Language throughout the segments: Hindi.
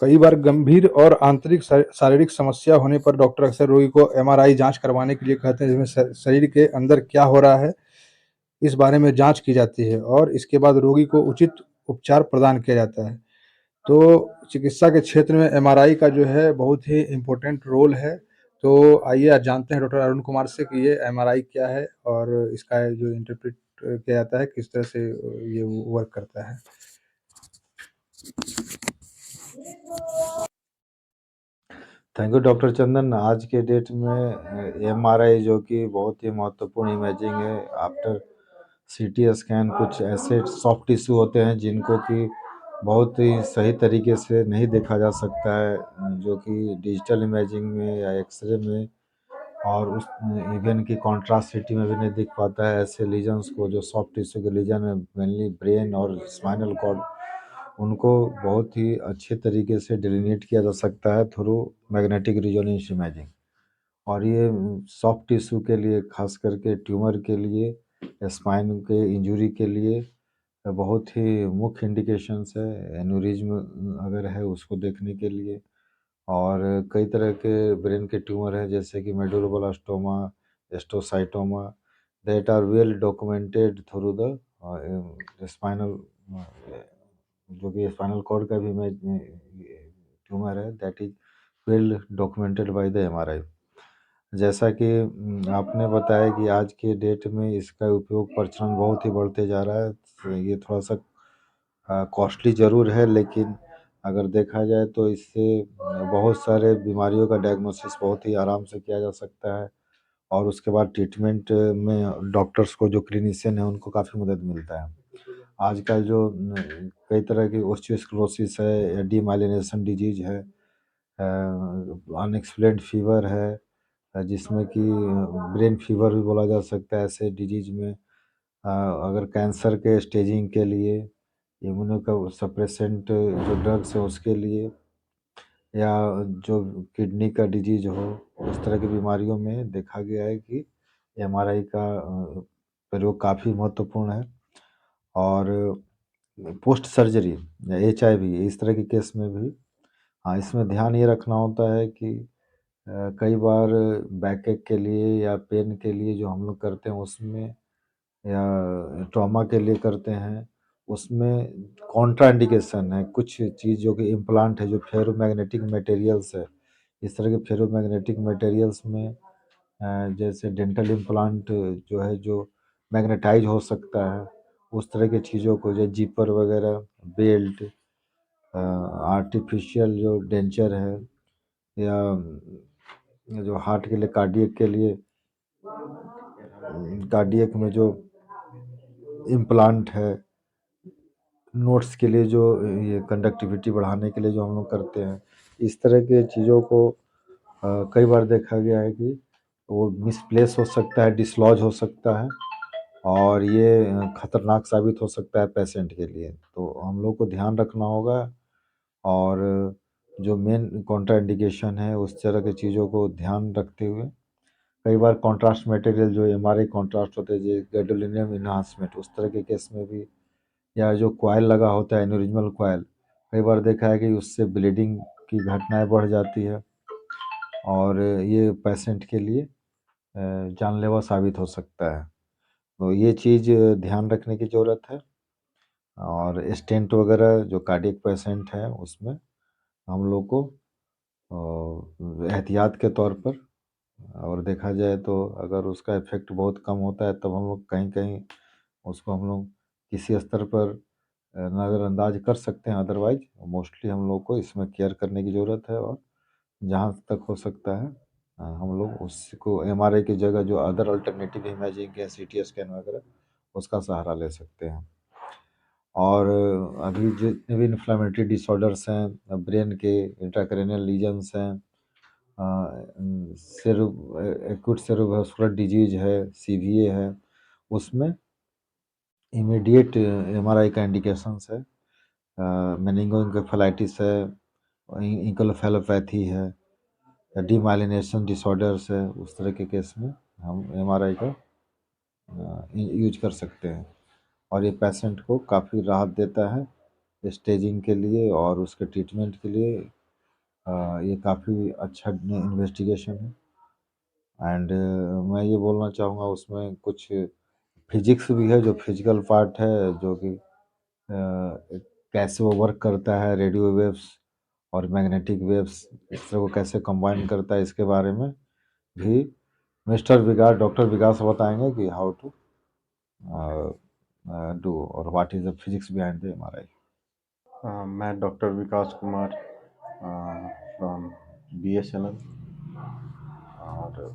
कई बार गंभीर और आंतरिक शारीरिक समस्या होने पर डॉक्टर अक्सर रोगी को एमआरआई जांच करवाने के लिए कहते हैं, जिसमें शरीर के अंदर क्या हो रहा है इस बारे में जांच की जाती है और इसके बाद रोगी को उचित उपचार प्रदान किया जाता है। तो चिकित्सा के क्षेत्र में एमआरआई का जो है बहुत ही इम्पोर्टेंट रोल है। तो आइए आज जानते हैं डॉक्टर अरुण कुमार से कि ये एमआरआई क्या है और इसका जो इंटरप्रेट किया जाता है किस तरह से ये वर्क करता है। थैंक यू डॉक्टर चंदन। आज के डेट में एमआरआई जो कि बहुत ही महत्वपूर्ण इमेजिंग है आफ्टर सीटी स्कैन, कुछ ऐसे सॉफ्ट टिश्यू होते हैं जिनको कि बहुत ही सही तरीके से नहीं देखा जा सकता है, जो कि डिजिटल इमेजिंग में या एक्सरे में और उस इवन की कॉन्ट्रास्ट सिटी में भी नहीं दिख पाता है। ऐसे लीजन्स को, जो सॉफ्ट टिश्यू के लीजन है मेनली ब्रेन और स्पाइनल कॉर्ड, उनको बहुत ही अच्छे तरीके से डिलिनेट किया जा सकता है थ्रू मैग्नेटिक रिजोनेंस इमेजिंग। और ये सॉफ्ट टिश्यू के लिए, खास करके ट्यूमर के लिए, स्पाइन के इंजरी के लिए बहुत ही मुख्य इंडिकेशंस है। एन्यूरिज्म अगर है उसको देखने के लिए, और कई तरह के ब्रेन के ट्यूमर हैं जैसे कि medulloblastoma, astrocytoma, that are well documented through the spinal, जो कि स्पाइनल कॉर्ड का भी में ट्यूमर है, that is well documented by the MRI. जैसा कि आपने बताया कि आज के डेट में इसका उपयोग प्रचलन बहुत ही बढ़ते जा रहा है। तो ये थोड़ा सा कॉस्टली ज़रूर है, लेकिन अगर देखा जाए तो इससे बहुत सारे बीमारियों का डायग्नोसिस बहुत ही आराम से किया जा सकता है, और उसके बाद ट्रीटमेंट में डॉक्टर्स को, जो क्लिनिशियन है, उनको काफ़ी मदद मिलता है। आजकल जो कई तरह की ऑस्टियोस्क्लेरोसिस है या डीमाइलिनेशन डिजीज है, अनएक्सप्लेन्ड फीवर है, जिसमें कि ब्रेन फीवर भी बोला जा सकता है। ऐसे डिजीज में अगर कैंसर के स्टेजिंग के लिए इम्यूनो सप्रेसेंट जो ड्रग्स है उसके लिए, या जो किडनी का डिजीज हो, उस तरह की बीमारियों में देखा गया है कि एमआरआई का प्रयोग काफ़ी महत्वपूर्ण है। और पोस्ट सर्जरी या एचआईवी, इस तरह के केस में भी हाँ, इसमें ध्यान ये रखना होता है कि कई बार बैक एक के लिए या पेन के लिए जो हम लोग करते हैं उसमें, या ट्रॉमा के लिए करते हैं, उसमें कॉन्ट्रा इंडिकेशन है। कुछ चीज़ जो कि इम्प्लांट है, जो फेरोमैग्नेटिक मटेरियल्स है, इस तरह के फेरोमैग्नेटिक मटेरियल्स में जैसे डेंटल इम्प्लांट जो है, जो मैग्नेटाइज हो सकता है, उस तरह की चीज़ों को, जैसे जीपर वगैरह, बेल्ट, आर्टिफिशियल जो डेंचर है, या जो हार्ट के लिए, कार्डियक के लिए, कार्डियक में जो इम्प्लांट है, नोट्स के लिए जो ये कंडक्टिविटी बढ़ाने के लिए जो हम लोग करते हैं, इस तरह के चीज़ों को कई बार देखा गया है कि वो मिसप्लेस हो सकता है, डिसलॉज हो सकता है, और ये खतरनाक साबित हो सकता है पेशेंट के लिए। तो हम लोग को ध्यान रखना होगा, और जो मेन कॉन्ट्राइंडिकेशन है उस तरह की चीज़ों को ध्यान रखते हुए, कई बार कॉन्ट्रास्ट मटेरियल जो एमआरआई कॉन्ट्रास्ट होते हैं, जैसे गैडोलिनियम इन्हांसमेंट, उस तरह के केस में भी, या जो कॉइल लगा होता है एन्यूरिज्मल कॉइल, कई बार देखा है कि उससे ब्लीडिंग की घटनाएं बढ़ जाती है, और ये पेशेंट के लिए जानलेवा साबित हो सकता है। तो ये चीज़ ध्यान रखने की ज़रूरत है। और स्टेंट वगैरह जो कार्डियक पेशेंट है उसमें हम लोग को एहतियात के तौर पर, और देखा जाए तो अगर उसका इफ़ेक्ट बहुत कम होता है तब हम लोग कहीं कहीं उसको हम लोग किसी स्तर पर नज़रअंदाज कर सकते हैं। अदरवाइज मोस्टली हम लोग को इसमें केयर करने की ज़रूरत है, और जहाँ तक हो सकता है हम लोग उसको एमआरआई की जगह जो अदर अल्टरनेटिव इमेजिंग है, सीटी स्कैन वगैरह, उसका सहारा ले सकते हैं। और अभी जितने भी इन्फ्लेमेटरी डिसऑर्डर्स हैं ब्रेन के, इंट्राक्रैनियल लीजन्स हैं, सेरो एक्यूट सेरोवास्कुलर डिजीज है, सीवीए है, उसमें इमीडिएट एमआरआई का इंडिकेशंस है। मेनिंगोइंकेफेलाइटिस है, इंकेफेलोपैथी है, डीमाइलिनेशन डिसऑर्डर्स है, उस तरह के केस में हम एमआरआई का यूज कर सकते हैं, और ये पेशेंट को काफ़ी राहत देता है। स्टेजिंग के लिए और उसके ट्रीटमेंट के लिए ये काफ़ी अच्छा इन्वेस्टिगेशन है। एंड मैं ये बोलना चाहूँगा उसमें कुछ फिजिक्स भी है, जो फिजिकल पार्ट है, जो कि कैसे वो वर्क करता है, रेडियो वेव्स और मैग्नेटिक वेव्स इस तरह को कैसे कंबाइन करता है, इसके बारे में भी डॉक्टर विकास बताएंगे कि हाउ टू डू और what is the physics behind the MRI. मैं doctor Vikas Kumar from BSNL और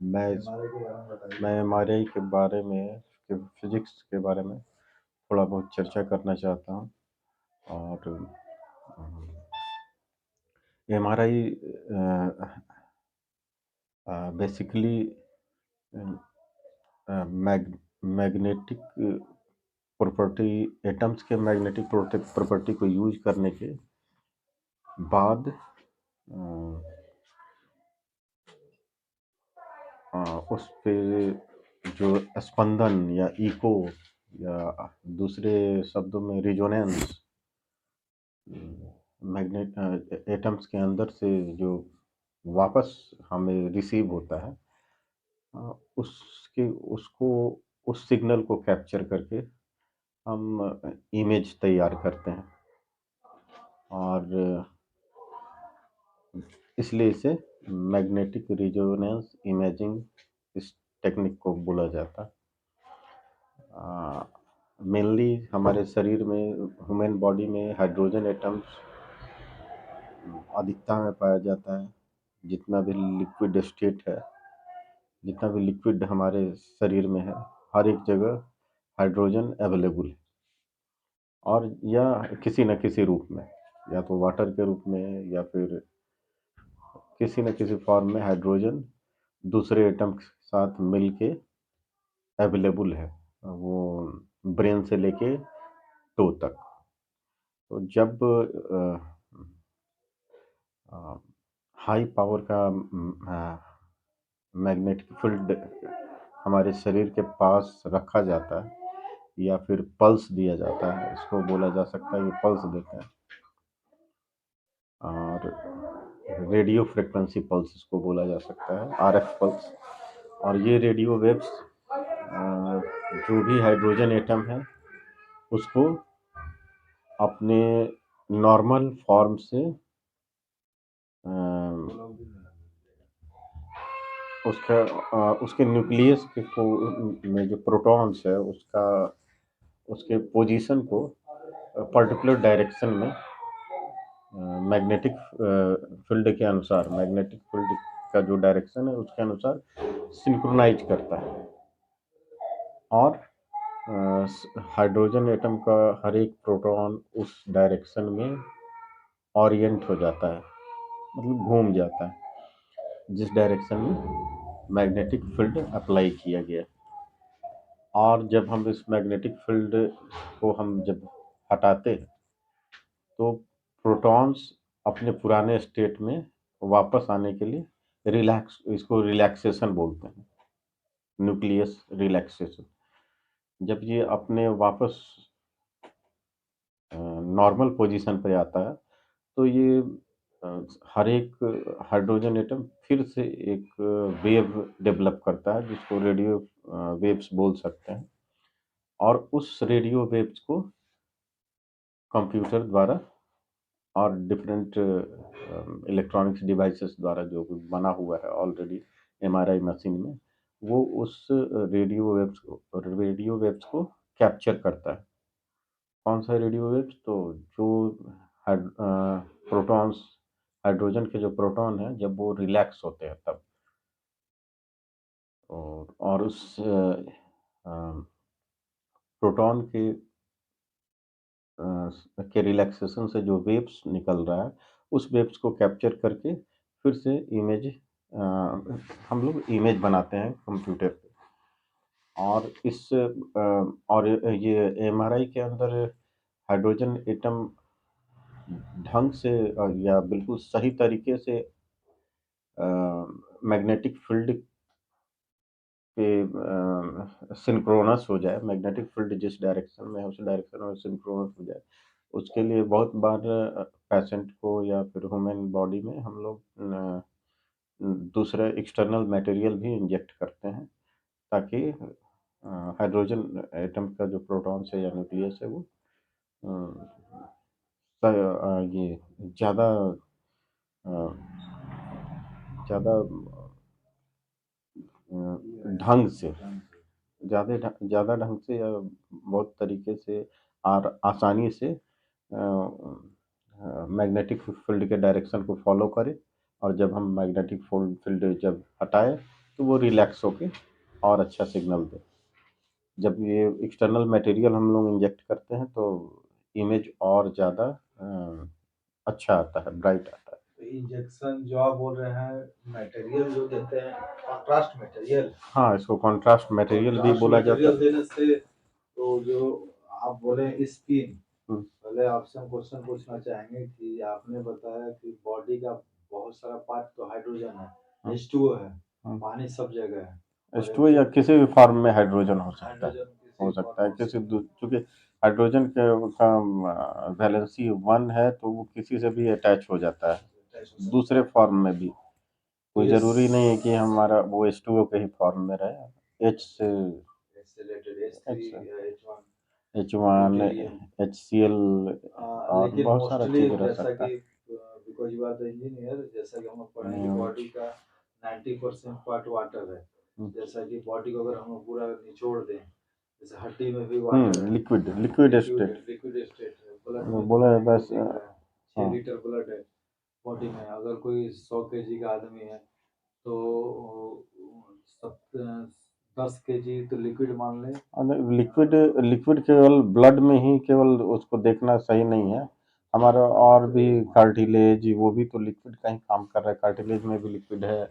मैं एमआरआई के बारे में फिजिक्स के बारे में थोड़ा बहुत चर्चा करना चाहता हूँ। और MRI basically magnetic property, atoms के मैग्नेटिक प्रॉपर्टी को यूज करने के बाद उस पे जो स्पंदन या इको या दूसरे शब्दों में रिजोनेंस मैग्नेट एटम्स के अंदर से जो वापस हमें रिसीव होता है, उसके उसको उस सिग्नल को कैप्चर करके हम इमेज तैयार करते हैं और इसलिए इसे मैग्नेटिक रिजोनेंस इमेजिंग इस टेक्निक को बोला जाता है। मेनली हमारे शरीर में, ह्यूमन बॉडी में हाइड्रोजन एटम्स अधिकता में पाया जाता है। जितना भी लिक्विड स्टेट है, जितना भी लिक्विड हमारे शरीर में है, हर एक जगह हाइड्रोजन अवेलेबल है और या किसी न किसी रूप में, या तो वाटर के रूप में या फिर किसी न किसी फॉर्म में हाइड्रोजन दूसरे एटम के साथ मिलके अवेलेबल है, वो ब्रेन से लेके टो तक। तो जब हाई पावर का मैग्नेटिक फील्ड हमारे शरीर के पास रखा जाता है या फिर पल्स दिया जाता है, इसको बोला जा सकता है कि पल्स देते हैं, और रेडियो फ्रिक्वेंसी पल्स इसको बोला जा सकता है, RF पल्स। और ये रेडियो वेव्स जो भी हाइड्रोजन एटम है उसको अपने नॉर्मल फॉर्म से उसके न्यूक्लियस के को में जो प्रोटॉन्स है उसके पोजीशन को पर्टिकुलर डायरेक्शन में मैग्नेटिक फील्ड के अनुसार, मैग्नेटिक फील्ड का जो डायरेक्शन है उसके अनुसार सिंक्रोनाइज करता है। और हाइड्रोजन एटम का हर एक प्रोटॉन उस डायरेक्शन में ओरिएंट हो जाता है, मतलब घूम जाता है जिस डायरेक्शन में मैग्नेटिक फील्ड अप्लाई किया गया। और जब हम इस मैग्नेटिक फील्ड को हम जब हटाते हैं तो प्रोटॉन्स अपने पुराने स्टेट में वापस आने के लिए इसको रिलैक्सेशन बोलते हैं, न्यूक्लियस रिलैक्सेशन। जब ये अपने वापस नॉर्मल पोजीशन पे आता है तो ये हर एक हाइड्रोजन एटम फिर से एक वेव डेवलप करता है जिसको रेडियो वेव्स बोल सकते हैं। और उस रेडियो वेव्स को कंप्यूटर द्वारा और डिफरेंट इलेक्ट्रॉनिक्स डिवाइसेस द्वारा जो भी बना हुआ है ऑलरेडी एमआरआई मशीन में, वो उस रेडियो वेव्स को कैप्चर करता है। कौन सा रेडियो वेव्स? तो जो प्रोटॉन्स, हाइड्रोजन के जो प्रोटॉन हैं जब वो रिलैक्स होते हैं तब, और उस प्रोटॉन के रिलैक्सेशन से जो वेव्स निकल रहा है उस वेव्स को कैप्चर करके फिर से इमेज हम लोग इमेज बनाते हैं कंप्यूटर पे। और और ये एमआरआई के अंदर हाइड्रोजन एटम ढंग से या बिल्कुल सही तरीके से मैग्नेटिक फील्ड पे सिंक्रोनस हो जाए, मैग्नेटिक फील्ड जिस डायरेक्शन में है उस डायरेक्शन में सिंक्रोनस हो जाए, उसके लिए बहुत बार पेशेंट को या फिर ह्यूमन बॉडी में हम लोग दूसरे एक्सटर्नल मटेरियल भी इंजेक्ट करते हैं, ताकि हाइड्रोजन एटम का जो प्रोटॉन्स है या न्यूक्लियस है वो ये ज़्यादा ज़्यादा ढंग से ज़्यादा ढंग से या बहुत तरीके से और आसानी से मैग्नेटिक फील्ड के डायरेक्शन को फॉलो करे, और जब हम मैग्नेटिक फील्ड जब हटाए तो वो रिलैक्स होके और अच्छा सिग्नल दे। जब ये एक्सटर्नल मटेरियल हम लोग इंजेक्ट करते हैं तो इमेज और ज़्यादा अच्छा आता है, ब्राइट आता है। तो इंजेक्शन जो आप बोल रहे हैं, मटेरियल जो देते हैं, कॉन्ट्रास्ट मटेरियल। हाँ, इसको कॉन्ट्रास्ट मटेरियल भी बोला जाता है। देने से तो जो आप बोले स्किन, हम्म, पहले आपसे हम क्वेश्चन पूछना चाहेंगे कि आपने बताया कि बॉडी का बहुत सारा पार्ट तो हाइड्रोजन है, H2O है, पानी सब जगह है, H2O या किसी भी फॉर्म में हाइड्रोजन हो सकता है, क्योंकि हाइड्रोजन के का वैलेंसी 1 है तो वो किसी से भी अटैच हो जाता है, दूसरे फॉर्म में भी। कोई ज़रूरी नहीं है कि हमारा वो H2O के ही फॉर्म में रहे, H से H1 HCl और बहुत सारा चीज़ रह सकता है। Because you are the engineer, जैसा कि हम लोग पढ़े हैं बॉडी का 90% पार्ट वाटर है, जैसा कि बॉडी को अगर हम पूरा निचोड़ दें, जैसे हड्डी में भी वाटर है, लिक्विड स्टेट बोला है बस। 6 लीटर ब्लड है बॉडी में, अगर कोई 100 kg का आदमी है तो 10 kg तो लिक्विड मान लें। लिक्विड केवल ब्लड में ही केवल उसको देखना सही नहीं है, हमारा और भी कार्टिलेज वो भी तो लिक्विड का ही काम कर रहा है, कार्टिलेज में भी लिक्विड है,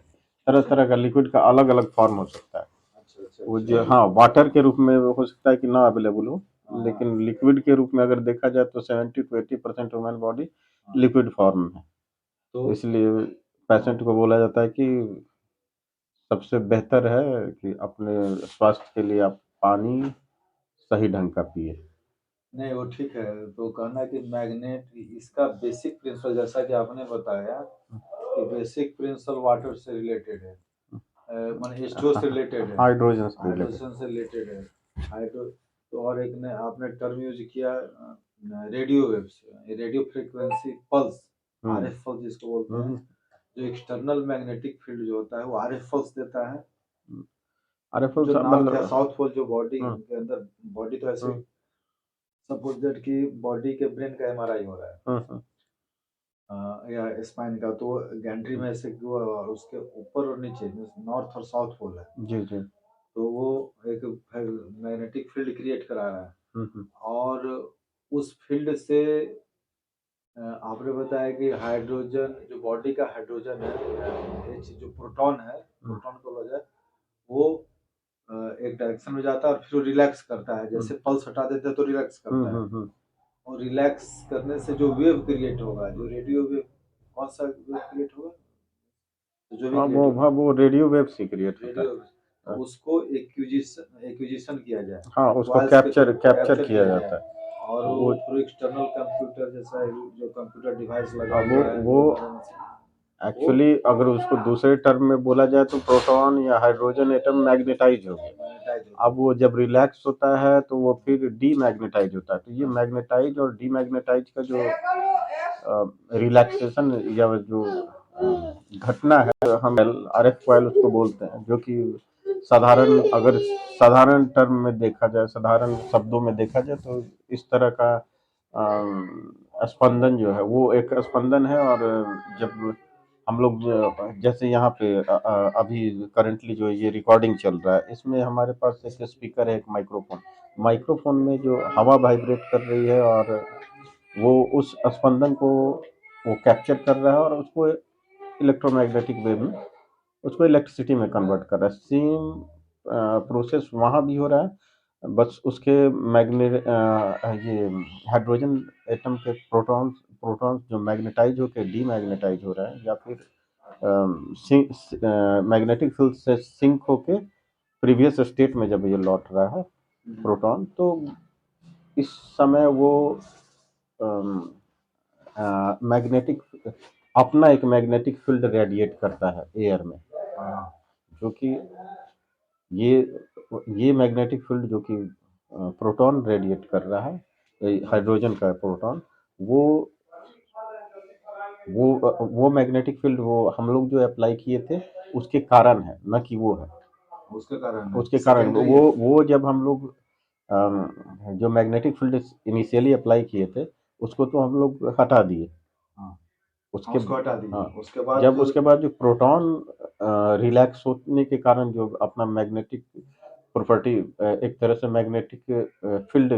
तरह तरह का लिक्विड का अलग अलग फॉर्म हो सकता है। वो जो हाँ वाटर के रूप में हो सकता है कि ना अवेलेबल हो, लेकिन लिक्विड के रूप में अगर देखा जाए तो 70 to 80% human body liquid form में है, तो इसलिए पेशेंट को बोला जाता है कि सबसे बेहतर है कि अपने स्वास्थ्य के लिए आप पानी सही ढंग का पिए। नहीं वो ठीक है, तो कहना है कि मैग्नेट इसका बेसिक प्रिंसिपल, जैसा कि आपने बताया कि बेसिक प्रिंसिपल वाटर से रिलेटेड है, माने H2O से रिलेटेड है, हाइड्रोजन से रिलेटेड है, हाइड्रो। तो और एक ने आपने टर्म यूज किया radio waves, radio frequency pulse, RF pulse जिसको बोलते हैं, जो एक्सटर्नल मैग्नेटिक फील्ड जो होता है वो RF पल्स देता है। RF जो नॉर्थ या साउथ पोल जो बॉडी के अंदर, बॉडी तो ऐसे सपोज दैट कि बॉडी के ब्रेन का MRI हो रहा है या स्पाइन का, तो गैंट्री में ऐसे उसके ऊपर और नीचे नॉर्थ और साउथ पोल है जी जी, तो वो एक मैग्नेटिक फील्ड क्रिएट करा रहा है, और उस फील्ड से आपने बताया कि हाइड्रोजन जो बॉडी का हाइड्रोजन है, H जो प्रोटॉन है, प्रोटॉन को वजह वो एक डायरेक्शन में जाता है और फिर रिलैक्स करता है, जैसे पल्स हटा देते हैं तो रिलैक्स करता है, और रिलैक्स करने से जो वेव क्रिएट होगा, जो रेडियो वेव, कौन सा वेव क्रिएट होगा, तो जो भी वो रेडियो वेव से क्रिएट होता है, तो उसको एक्विजिशन किया जाए, हाँ उसको कैप्चर किया जाता है, और वो थ्रू एक्सटर्नल कंप्यूटर जैसा जो कंप्यूटर डिवाइस लगा हुआ है वो एक्चुअली अगर उसको दूसरे टर्म में बोला जाए तो प्रोटॉन या हाइड्रोजन एटम मैग्नेटाइज हो गया, अब वो जब रिलैक्स होता है तो वो फिर डीमैग्नेटाइज होता है, तो ये मैग्नेटाइज और डीमैग्नेटाइज का जो रिलैक्सेशन या जो घटना है, हम RF कॉइल उसको बोलते हैं, जो कि साधारण टर्म में देखा जाए, साधारण शब्दों में देखा जाए तो इस तरह का स्पंदन जो है वो एक स्पंदन है, और जब हम लोग जैसे यहाँ पे अभी करंटली जो ये रिकॉर्डिंग चल रहा है, इसमें हमारे पास एक स्पीकर है, एक माइक्रोफोन में जो हवा वाइब्रेट कर रही है, और वो उस स्पंदन को वो कैप्चर कर रहा है और उसको इलेक्ट्रोमैग्नेटिक वेव में, उसको इलेक्ट्रिसिटी में कन्वर्ट कर रहा है। सेम प्रोसेस वहाँ भी हो रहा है, बस उसके ये हाइड्रोजन एटम के प्रोटॉन्स जो मैग्नेटाइज होकर डीमैग्नेटाइज हो रहा है, या फिर मैग्नेटिक फील्ड से सिंक होके प्रीवियस स्टेट में जब ये लौट रहा है प्रोटॉन, तो इस समय वो मैग्नेटिक अपना एक मैग्नेटिक फील्ड रेडिएट करता है एयर में, जो कि ये मैग्नेटिक फील्ड जो कि प्रोटॉन रेडिएट कर रहा है, हाइड्रोजन का प्रोटॉन, वो वो मैग्नेटिक फील्ड वो हम लोग जो अप्लाई किए थे उसके कारण है, न कि वो है उसके कारण वो जब हम लोग जो मैग्नेटिक फील्ड इनिशियली अप्लाई किए थे उसको तो हम लोग हटा दिए। उसके उसके बाद जो प्रोटॉन रिलैक्स होने के कारण जो अपना मैग्नेटिक प्रॉपर्टी, एक तरह से मैग्नेटिक फील्ड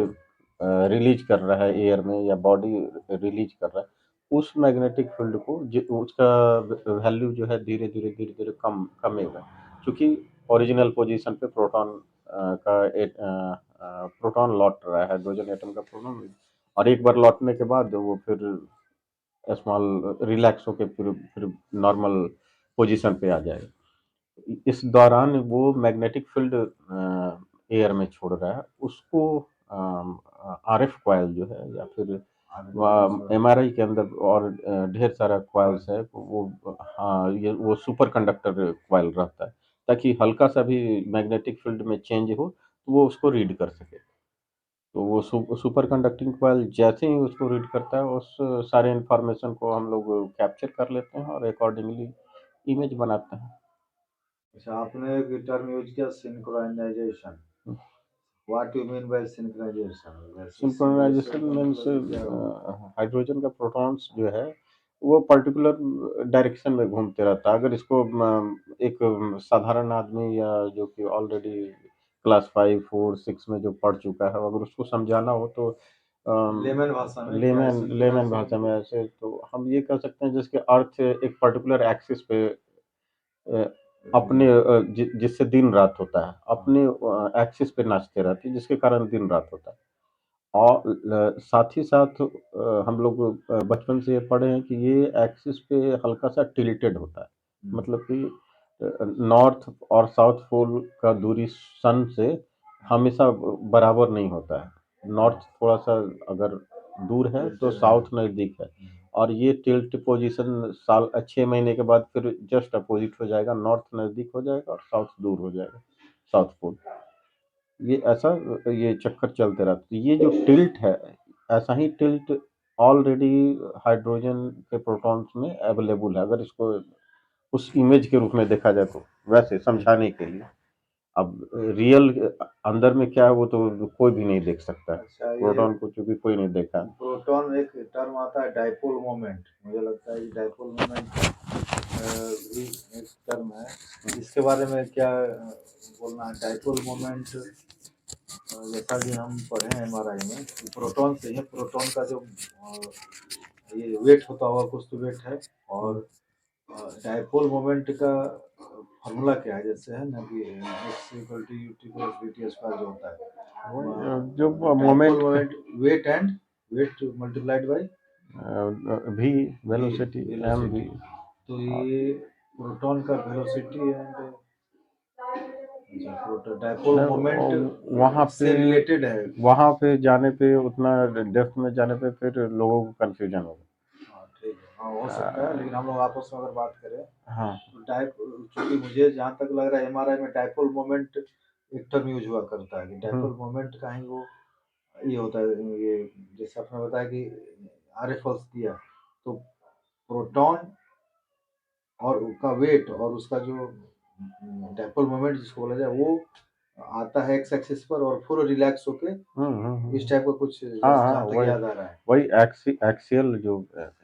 रिलीज कर रहा है एयर में, या बॉडी रिलीज कर रहा है, उस मैग्नेटिक फील्ड को उसका वैल्यू जो है धीरे धीरे धीरे धीरे कम कमेगा, क्योंकि ओरिजिनल पोजीशन पे प्रोटॉन प्रोटॉन लौट रहा है, हाइड्रोजन एटम का प्रोटॉन, और एक बार लौटने के बाद वो फिर स्मॉल रिलैक्स होकर फिर नॉर्मल पोजीशन पे आ जाएगा। इस दौरान वो मैग्नेटिक फील्ड एयर में छोड़ रहा है, उसको आरएफ कॉइल जो है, या फिर एमआरआई के अंदर और ढेर सारा कॉइल्स है, वो हाँ ये वो सुपर कंडक्टर कॉइल रहता है, ताकि हल्का सा भी मैग्नेटिक फील्ड में चेंज हो तो वो उसको रीड कर सके। तो वो सुपर कंडक्टिंग कॉइल जैसे ही उसको रीड करता है, उस सारे इंफॉर्मेशन को हम लोग कैप्चर कर लेते हैं और अकॉर्डिंगली इमेज बनाते हैं। अच्छा, आपने एक टर्म यूज किया synchronisation. What you mean by synchronisation? Synchronisation means hydrogen का प्रोटॉन्स जो है वो पर्टिकुलर डायरेक्शन में घूमते रहता है। अगर इसको एक साधारण आदमी, या जो कि ऑलरेडी क्लास 5, 4, 6 में जो पढ़ चुका है, अगर उसको समझाना हो तो लेमन भाषा में लेमन भाषा में ऐसे तो हम ये कह सकते हैं, जिसके अर्थ एक पर्टिकुलर एक्सिस पे अपने जिससे दिन रात होता है, अपने एक्सिस पे नाचते रहते हैं, जिसके कारण दिन रात होता है। और साथ ही साथ हम लोग बचपन से ये पढ़े हैं कि ये एक्सिस पे हल्का सा टिल्टेड होता है, मतलब कि नॉर्थ और साउथ पोल का दूरी सन से हमेशा बराबर नहीं होता है। नॉर्थ थोड़ा सा अगर दूर है तो साउथ नज़दीक है, और ये टिल्ट पोजीशन 6 महीने के बाद फिर जस्ट अपोजिट हो जाएगा, नॉर्थ नज़दीक हो जाएगा और साउथ दूर हो जाएगा, साउथ पोल। ये ऐसा ये चक्कर चलते रहता है। ये जो टिल्ट है, ऐसा ही टिल्ट ऑलरेडी हाइड्रोजन के प्रोटॉन्स में अवेलेबल है, अगर इसको उस इमेज के रूप में देखा जाए तो, वैसे समझाने के लिए। अब रियल अंदर में क्या है वो तो कोई भी नहीं देख सकता है। अच्छा, प्रोटॉन को चूंकि कोई नहीं देखा। प्रोटॉन एक टर्म आता है डाइपोल मोमेंट। मुझे लगता है कि डाइपोल मोमेंट भी एक टर्म है, इसके बारे में क्या बोलना है? डाइपोल मोमेंट जैसा कि हम पढ़े हैं एमआरआई में, प्रोटॉन से है, प्रोटॉन का जो ये वेट होता होगा कुछ तो वेट है, और डाइपोल मोमेंट का फॉर्मूला क्या है? जैसे है ना कि x equal to u t plus v t square जो होता है, जो moment weight and weight multiplied by भी वेलोसिटी एम भी, तो ये प्रोटॉन का वेलोसिटी एंड डाइपोल मोमेंट वहाँ से पे रिलेटेड है। वहाँ पे जाने पे, उतना डेप्थ में जाने पे फिर लोगों को कंफ्यूजन होगा। हाँ ठीक है, हाँ हो सकता है, लेकिन हम लोग आपस में अगर बात करें, हाँ, क्योंकि मुझे जहाँ तक लग रहा है एमआरआई में डाइपोल मोमेंट एक टर्म यूज हुआ करता है कि डाइपोल मोमेंट का ही वो ये होता है। ये जैसे आपने बताया कि आरएफ पल्स दिया, तो प्रोटॉन और उसका वेट और उसका जो डाइपोल मोमेंट जिसको बोला जाए, वो आता है एक्स एक्सिस पर और पूरा रिलैक्स होके इस टाइप का कुछ जहाँ तक याद आ रहा है। वही एक्सियल जो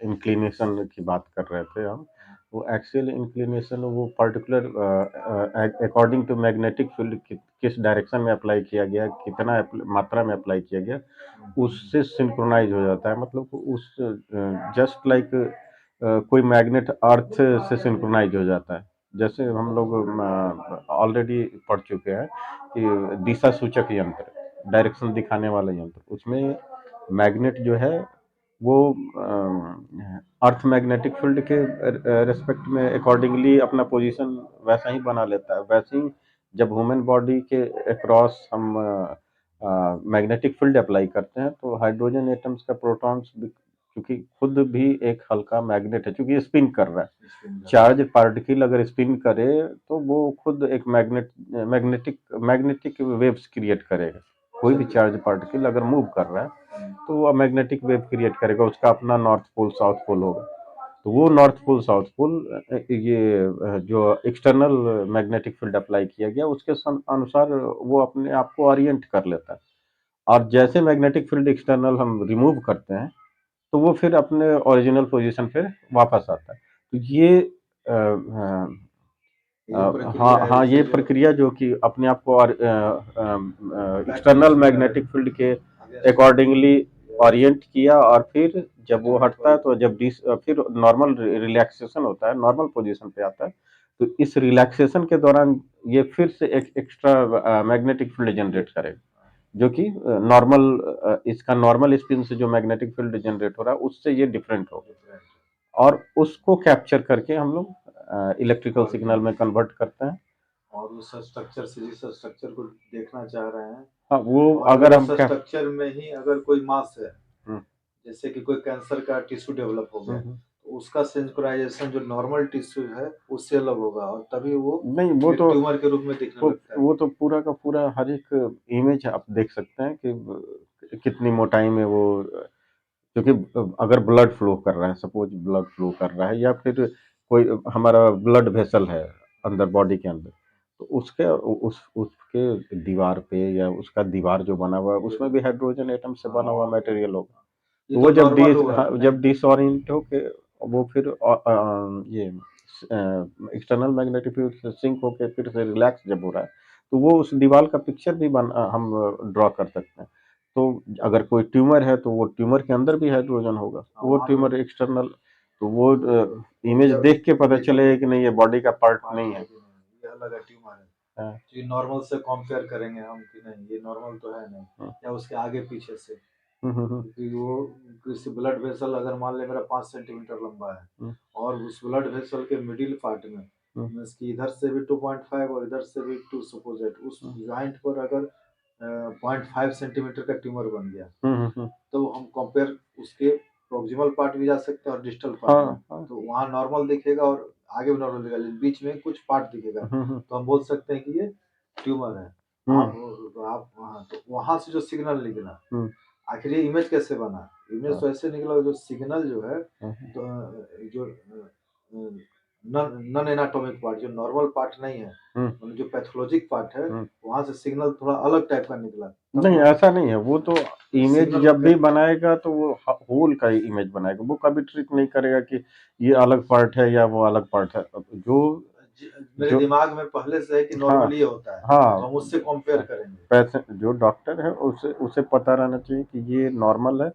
इंक्लिनेशन की बात कर रहे थे हम, वो एक्सियल इंक्लिनेशन वो particular according to magnetic field किस डायरेक्शन में अप्लाई किया गया, कितना मात्रा में अप्लाई किया गया, उससे सिंक्रोनाइज हो जाता है। मतलब उस जस्ट लाइक कोई मैग्नेट अर्थ से सिंक्रोनाइज हो जाता है। जैसे हम लोग ऑलरेडी पढ़ चुके हैं कि दिशा सूचक यंत्र, डायरेक्शन दिखाने वाला यंत्र, उसमें मैग्नेट जो है वो अर्थ मैग्नेटिक फील्ड के रेस्पेक्ट में अकॉर्डिंगली अपना पोजीशन वैसा ही बना लेता है। वैसे ही जब ह्यूमन बॉडी के अक्रॉस हम मैग्नेटिक फील्ड अप्लाई करते हैं तो हाइड्रोजन एटम्स का प्रोटॉन्स क्योंकि खुद भी एक हल्का मैग्नेट है, क्योंकि ये स्पिन कर रहा है, चार्ज पार्टिकल अगर स्पिन करे तो वो खुद एक मैग्नेटिक वेव्स क्रिएट करेगा। कोई भी चार्ज पार्टिकल अगर मूव कर रहा है तो वो मैग्नेटिक वेव क्रिएट करेगा, उसका अपना नॉर्थ पोल साउथ पोल होगा। तो वो नॉर्थ पोल साउथ पोल ये जो एक्सटर्नल मैग्नेटिक फील्ड अप्लाई किया गया उसके अनुसार वो अपने आप को ओरिएंट कर लेता है, और जैसे मैग्नेटिक फील्ड एक्सटर्नल हम रिमूव करते हैं तो वो फिर अपने ओरिजिनल पोजीशन पे वापस आता है। तो ये हाँ, ये प्रक्रिया जो कि अपने आप को एक्सटर्नल मैग्नेटिक फील्ड के अकॉर्डिंगली ओरिएंट किया, और फिर जब वो हटता है तो फिर नॉर्मल रिलैक्सेशन होता है, नॉर्मल पोजीशन पे आता है। तो इस रिलैक्सेशन के दौरान ये फिर से एक एक्स्ट्रा मैग्नेटिक फील्ड जनरेट करेगा, जो कि इसका नॉर्मल स्पिन से जो मैग्नेटिक फील्ड जनरेट हो रहा है उससे ये डिफरेंट होगा, और उसको कैप्चर करके हम लोग इलेक्ट्रिकल सिग्नल में कन्वर्ट करते हैं। और उस स्ट्रक्चर से जिस स्ट्रक्चर को देखना चाह रहे हैं, हाँ, वो और अगर हम स्ट्रक्चर में ही अगर कोई मास है, हम्म, जैसे कि कोई कैंसर का टिश्यू डेवलप हो गया, हम्म, तो उसका सिंक्रोनाइजेशन जो नॉर्मल टिश्यू है उससे अलग होगा, और तभी वो नहीं, वो एक तो ट्यूमर के रूप में दिखने लगता है। वो तो पूरा का पूरा हर एक इमेज आप देख सकते हैं कि कितनी मोटाई में वो, क्योंकि अगर ब्लड फ्लो कर रहा है, सपोज ब्लड फ्लो कर रहा है, या फिर कोई हमारा ब्लड वेसल है अंदर बॉडी के अंदर, तो उसके दीवार पे या उसका दीवार जो बना हुआ है उसमें भी हाइड्रोजन एटम से बना हुआ मटेरियल होगा। तो वो जब डिसऑरिएंट हो के वो फिर ये एक्सटर्नल मैग्नेटिक फील्ड से सिंक होके फिर से रिलैक्स जब हो रहा है तो वो उस दीवार का पिक्चर भी हम ड्रॉ कर सकते हैं। तो अगर कोई ट्यूमर है तो वो ट्यूमर के अंदर भी हाइड्रोजन होगा, वो ट्यूमर एक्सटर्नल, तो वो इमेज देख के पता चलेगा कि नहीं ये बॉडी का पार्ट नहीं है, ये अलग है, ट्यूमर है। हाँ, तो ये नॉर्मल से कंपेयर करेंगे हम कि नहीं ये नॉर्मल तो है नहीं, हाँ, या उसके आगे पीछे से, हम्म, क्योंकि वो किसी ब्लड वेसल अगर मान ले मेरा 5 सेंटीमीटर लंबा है, हम्म, और उस ब्लड वेसल के मिडिल पार्ट में मीन्स कि इधर से भी 2.5 और इधर से भी 2 सपोजेट, उस जॉइंट पर अगर 0.5 सेंटीमीटर का ट्यूमर बन गया, तो हम कंपेयर उसके प्रोक्सिमल पार्ट भी जा सकते हैं और डिस्टल पार्ट में, तो वहाँ नॉर्मल दिखेगा और आगे भी नॉर्मल दिखेगा, लेकिन बीच में कुछ पार्ट दिखेगा, तो हम बोल सकते हैं कि ये ट्यूमर है। आप तो वहाँ से जो सिग्नल निकला, आखिर ये इमेज कैसे बना? इमेज तो ऐसे निकला जो सिग्नल जो है, तो जो नॉन एनाटॉमिक पार्ट, जो नॉर्मल पार्ट नहीं है, मतलब जो पैथोलॉजिक पार्ट है, वहां से सिग्नल थोड़ा अलग टाइप का निकला। नहीं, ऐसा नहीं है, वो तो इमेज सिग्नल जब भी का बनाएगा तो वो होल का इमेज बनाएगा, वो कभी ट्रिक नहीं करेगा कि ये अलग पार्ट है या वो अलग पार्ट है। जो मेरे दिमाग में पहले से है कि हाँ, नॉर्मल ये होता है, हाँ, तो हम उससे कंपेयर करेंगे। पैसे जो डॉक्टर है उसे उसे पता रहना चाहिए कि ये नॉर्मल है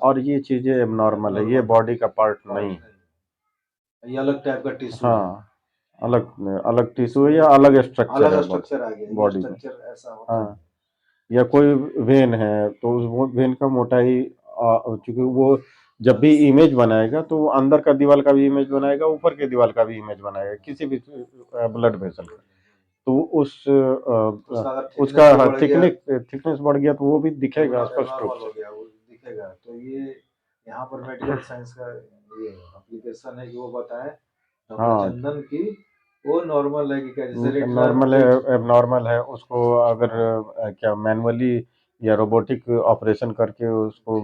और ये चीजें एबनॉर्मल है, ये बॉडी का पार्ट नहीं है। ये अलग टाइप का टिश्यू है, हाँ, अलग अलग टिश्यू है या अलग स्ट्रक्चर अलग है स्ट्रक्चर आ गया, ये बॉडी में। स्ट्रक्चर ऐसा होता है। हाँ, या कोई वेन है तो उस वेन का मोटाई, चूंकि वो जब भी इमेज बनाएगा तो वो अंदर का दीवार का भी इमेज बनाएगा, ऊपर के दीवार का भी इमेज बनाएगा, किसी भी ब्लड वेसल का। तो उसका थिकनेस बढ़ गया तो वो भी दिखेगा स्पष्ट रूप से। वो दिखेगा। तो ये यहाँ पर मेडिकल साइंस का ये एप्लीकेशन है कि वो बताए डॉक्टर हाँ, चंदन की वो नॉर्मल है कि क्या, जैसे नॉर्मल है एबनॉर्मल है, उसको अगर क्या मैनुअली या रोबोटिक ऑपरेशन करके उसको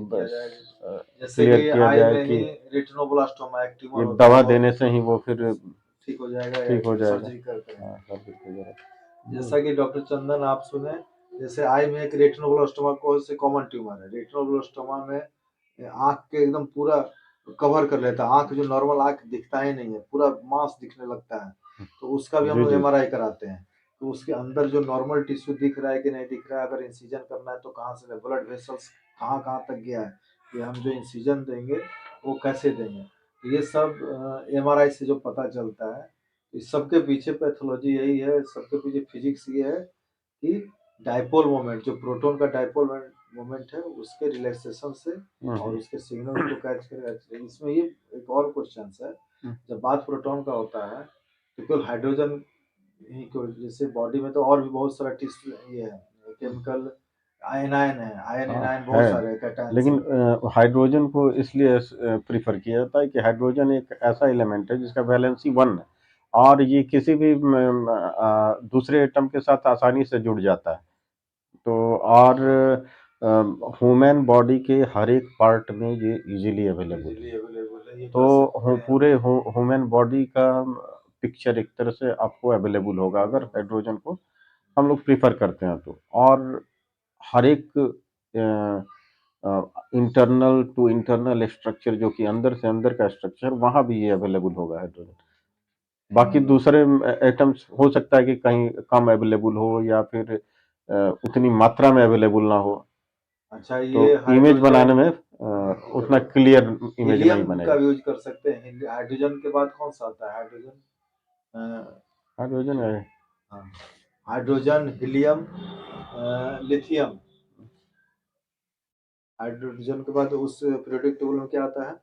जैसे क्लियर कि किया आई जाए में कि ही रेटिनोब्लास्टोमा एक ट्यूमर ये होता दवा है, देने से ही वो फिर ठीक हो जाएगा, ठीक हो जाएगा। सर्जरी करते हैं। हाँ, सब ठीक हो जाएगा। जैसा कि डॉक्टर चंदन आप सुने, जैसे आई में एक रेटिनोब्लास्टोमा को से कॉमन ट्यूमर है, रेटिनोब्लास्टोमा में आंख के एकदम पूरा कवर कर लेता है, आंख जो नॉर्मल आंख दिखता ही नहीं है, पूरा मांस दिखने लगता है, तो उसका भी हम लोग एमआरआई कराते हैं। तो उसके अंदर जो नॉर्मल टिश्यू दिख रहा है कि नहीं दिख रहा है, अगर इंसिजन करना है तो कहाँ से, ब्लड वेसल्स कहाँ कहाँ तक गया है, ये हम जो इंसिजन देंगे वो कैसे देंगे, तो ये सब एमआरआई से जो पता चलता है। इस सबके पीछे पैथोलॉजी यही है, सबके पीछे फिजिक्स ये है कि डाइपोल मोमेंट, जो प्रोटॉन का डाइपोल मोमेंट है उसके रिलैक्सेशन से और उसके सिग्नल को कैच करेगा। इसमें ये एक और क्वेश्चन है, जब बात प्रोटॉन का होता है तो केवल हाइड्रोजन यही को जैसे बॉडी में तो और भी बहुत सारा टिश्यू ये है केमिकल, आयनाइन है, आयन हाँ एनायन बहुत है, सारे कैटायन लेकिन से। हाइड्रोजन को इसलिए प्रीफर किया जाता है कि हाइड्रोजन एक ऐसा एलिमेंट है जिसका वैलेंसी 1 है और ये किसी भी दूसरे एटम के साथ आसानी से जुड़ जाता है। तो और ह्यूमन बॉडी के हर एक पार्ट में ये इजीली अवेलेबल इजीली है। अवेलेबल है, ये तो कर सकते हैं। पूरे ह्यूमन बॉडी का पिक्चर एक तरह से आपको अवेलेबल होगा अगर हाइड्रोजन को हम लोग प्रीफर करते हैं तो। और हर एक इंटरनल टू इंटरनल स्ट्रक्चर जो कि अंदर से अंदर का स्ट्रक्चर वहां भी ये अवेलेबल होगा हाइड्रोजन। बाकी दूसरे एटम्स हो सकता है कि कहीं कम अवेलेबल हो या फिर उतनी मात्रा में अवेलेबल ना हो। अच्छा, तो ये इमेज बनाने में दिक्कत उतना होता है। क्लियर इमेज नहीं हीलियम का बनेगा। भी यूज कर सकते हैं। हाइड्रोजन के बाद कौन सा आता है? हाइड्रोजन है। हाँ, हाइड्रोजन, हीलियम, लिथियम। हाइड्रोजन के बाद उस पीरियोडिक टेबल में क्या आता है?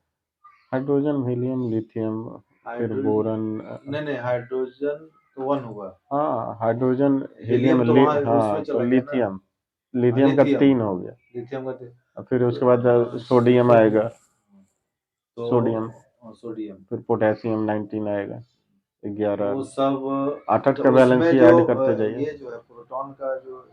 हाइड्रोजन, हीलियम, लिथियम, फिर बोरन। नहीं, हाइड्रोजन तो वन हुआ। हाँ, हाइड्रोजन, हीलियम हीलियम, तो वहाँ उसमें हाँ तो चला गया ना। लिथियम, लिथियम का लिथियम, 3 हो गया। लिथियम का फिर उसके बाद सोडियम आएगा, तो सोडियम, सोडियम, फिर पोटेशियम 19 आएगा, वो 11। सब। 8 का उसमें बैलेंस ही जो ऐड करते जाइए। ये जो है प्रोटॉन का जो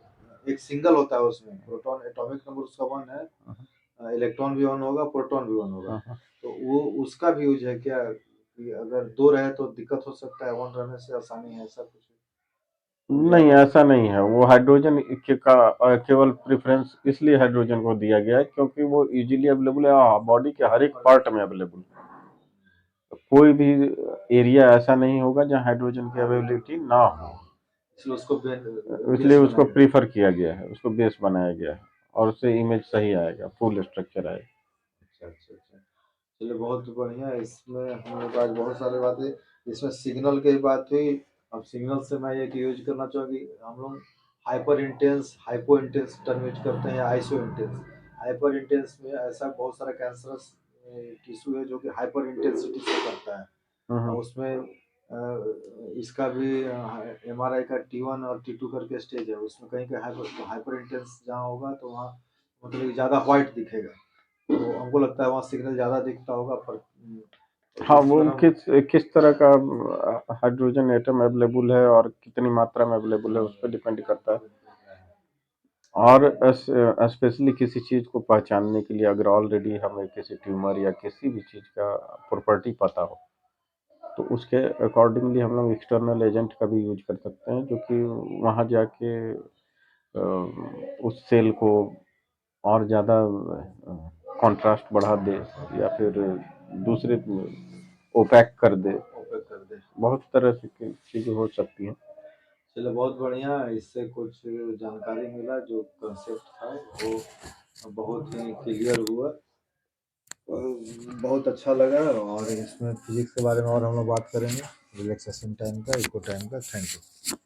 एक सिंगल होता है, उसमें प्रोटॉन एटॉमिक नंबर उसका 1 है, इलेक्ट्रॉन भी 1 होगा, प्रोटॉन भी 1 होगा। तो वो उसका भी यूज है क्या कि अगर 2 रहे तो दिक्कत हो सकता है, 1 रहने से आसानी है, ऐसा कुछ? नहीं, ऐसा नहीं है। वो हाइड्रोजन का केवल प्रेफरेंस इसलिए हाइड्रोजन को दिया गया है क्योंकि वो इजीली अवेलेबल है, बॉडी के हर एक पार्ट में अवेलेबल है। कोई भी एरिया ऐसा नहीं होगा जहाँ हाइड्रोजन की अवेलेबिलिटी ना हो, इसलिए उसको इसलिए बेस उसको बनाया गया। प्रीफर किया गया है, उसको बेस बनाया गया है और उससे इमेज सही आएगा, फुल स्ट्रक्चर आएगा। अच्छा, अच्छा, अच्छा। चलिए, बहुत बढ़िया। इसमें हम लोग आज बहुत सारी बातें, इसमें सिग्नल की बात हुई। अब सिग्नल से मैं एक यूज करना चाहूँगी, हम लोग hyper intense, hypo intense term use करते हैं या आइसो इंटेंस। हाइपर इंटेंस में ऐसा बहुत सारा कैंसरस टिश्यू है जो कि हाइपर इंटेंसिटी से करता है, और उसमें इसका भी एमआरआई का T1 और T2 करके स्टेज है। उसमें कहीं कहीं हाइपर इंटेंस जहाँ होगा तो वहाँ मतलब ज़्यादा व्हाइट दिखेगा, तो हमको लगता है वहाँ सिग्नल ज़्यादा दिखता होगा। पर हाँ, वो इसमें हम किस तरह का हाइड्रोजन एटम अवेलेबल है और कितनी मात्रा में अवेलेबल है उस पर डिपेंड करता है। और स्पेशली किसी चीज़ को पहचानने के लिए अगर ऑलरेडी हमें किसी ट्यूमर या किसी भी चीज़ का प्रॉपर्टी पता हो तो उसके अकॉर्डिंगली हम लोग एक्सटर्नल एजेंट का भी यूज कर सकते हैं जो कि वहाँ जाके उस सेल को और ज़्यादा कॉन्ट्रास्ट बढ़ा दे या फिर दूसरे ओपैक कर दे। ओपेक कर दे। बहुत तरह से की चीज़ें हो सकती हैं। चलो, बहुत बढ़िया। इससे कुछ जानकारी मिला, जो कंसेप्ट था वो बहुत ही क्लियर हुआ और बहुत अच्छा लगा। और इसमें फिजिक्स के बारे में और हम लोग बात करेंगे रिलैक्सेशन टाइम का, इको टाइम का। Thank you.